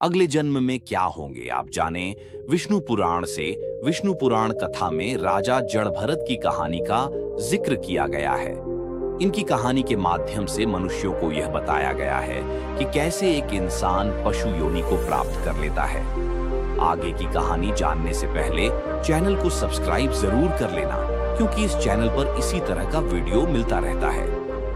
अगले जन्म में क्या होंगे आप जानें। विष्णु पुराण से विष्णु पुराण कथा में राजा जड़भरत की कहानी का जिक्र किया गया है। इनकी कहानी के माध्यम से मनुष्यों को यह बताया गया है कि कैसे एक इंसान पशु योनि को प्राप्त कर लेता है। आगे की कहानी जानने से पहले चैनल को सब्सक्राइब जरूर कर लेना, क्योंकि इस चैनल पर इसी तरह का वीडियो मिलता रहता है।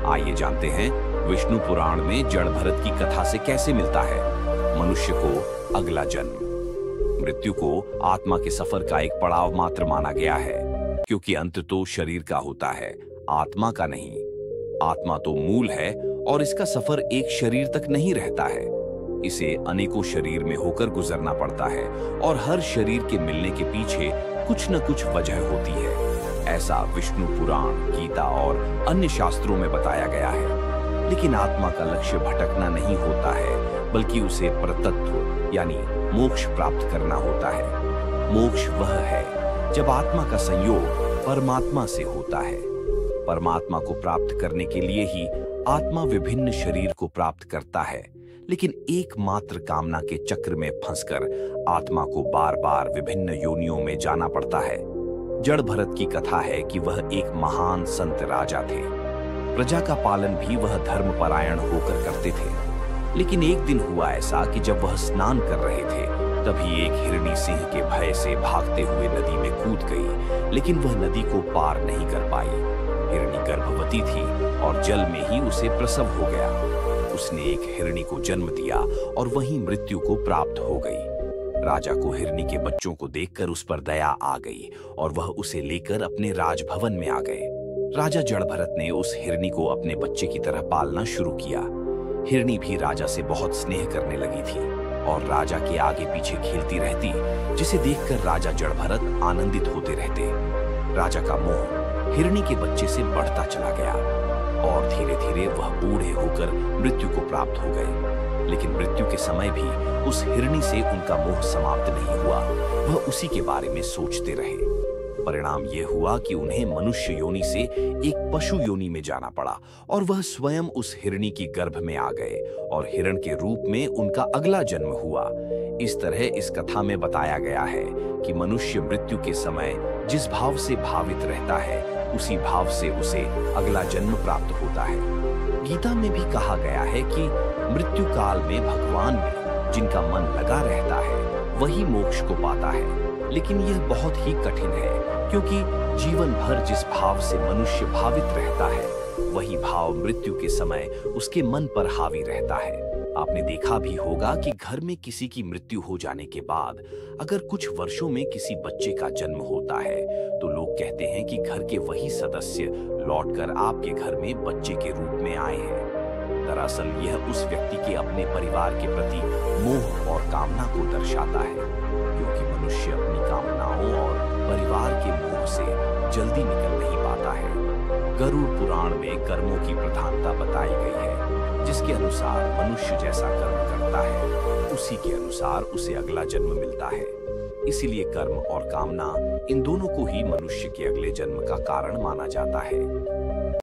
आइए जानते हैं विष्णु पुराण में जड़भरत की कथा से कैसे मिलता है मनुष्य को अगला जन्म। मृत्यु को आत्मा के सफर का एक पड़ाव मात्र माना गया है, क्योंकि अंत तो शरीर का होता है, आत्मा का नहीं। आत्मा तो मूल है और इसका सफर एक शरीर तक नहीं रहता है। इसे अनेकों शरीर में होकर गुजरना पड़ता है और हर शरीर के मिलने के पीछे कुछ न कुछ वजह होती है। ऐसा विष्णु पुराण, गीता और अन्य शास्त्रों में बताया गया है। लेकिन आत्मा का लक्ष्य भटकना नहीं होता है, बल्कि उसे परतत्व यानी मोक्ष प्राप्त करना होता है। मोक्ष वह है जब आत्मा का संयोग परमात्मा से होता है। परमात्मा को प्राप्त करने के लिए ही आत्मा विभिन्न शरीर को प्राप्त करता है, लेकिन एकमात्र कामना के चक्र में फंसकर आत्मा को बार बार विभिन्न योनियों में जाना पड़ता है। जड़भरत की कथा है कि वह एक महान संत राजा थे। प्रजा का पालन भी वह धर्मपरायण होकर करते थे। लेकिन एक दिन हुआ ऐसा कि जब वह स्नान कर रहे थे, तभी एक हिरणी सिंह के भय से भागते हुए नदी में कूद गई, लेकिन वह नदी को पार नहीं कर पाई। हिरणी गर्भवती थी और जल में ही उसे प्रसव हो गया। उसने एक हिरणी को जन्म दिया और वहीं मृत्यु को प्राप्त हो गई। राजा को हिरणी के बच्चों को देखकर उस पर दया आ गई और वह उसे लेकर अपने राजभवन में आ गए। राजा जड़भरत ने उस हिरणी को अपने बच्चे की तरह पालना शुरू किया। हिरणी भी राजा से बहुत स्नेह करने लगी थी और राजा के आगे पीछे खेलती रहती, जिसे देखकर राजा जड़भरत आनंदित होते रहते। राजा का मोह हिरणी के बच्चे से बढ़ता चला गया और धीरे धीरे वह बूढ़े होकर मृत्यु को प्राप्त हो गए। लेकिन मृत्यु के समय भी उस हिरणी से उनका मोह समाप्त नहीं हुआ। वह उसी के बारे में सोचते रहे। परिणाम यह हुआ कि उन्हें मनुष्य योनि से एक पशु योनि में जाना पड़ा और वह स्वयं उस हिरणी की गर्भ में आ गए और हिरण के रूप में उनका अगला जन्म हुआ। इस तरह इस कथा में बताया गया है कि मनुष्य मृत्यु के समय जिस भाव से भावित रहता है, उसी भाव से उसे अगला जन्म प्राप्त होता है। गीता में भी कहा गया है कि मृत्यु काल में भगवान में जिनका मन लगा रहता है, वही मोक्ष को पाता है। लेकिन यह बहुत ही कठिन है, क्योंकि जीवन भर जिस भाव से मनुष्य भावित रहता है, वही भाव मृत्यु के समय उसके मन पर हावी रहता है। आपने देखा भी होगा कि घर में किसी की मृत्यु हो जाने के बाद अगर कुछ वर्षों में किसी बच्चे का जन्म होता है, तो लोग कहते हैं कि घर के वही सदस्य लौटकर आपके घर में बच्चे के रूप में आए हैं। दरअसल यह उस व्यक्ति के अपने परिवार के प्रति मोह और कामना को दर्शाता है, क्योंकि मनुष्य अपनी कामनाओं और परिवार के मोह से जल्दी निकल नहीं पाता है। गरुड़ पुराण में कर्मों की प्रधानता बताई गई है, जिसके अनुसार मनुष्य जैसा कर्म करता है, उसी के अनुसार उसे अगला जन्म मिलता है। इसीलिए कर्म और कामना, इन दोनों को ही मनुष्य के अगले जन्म का कारण माना जाता है।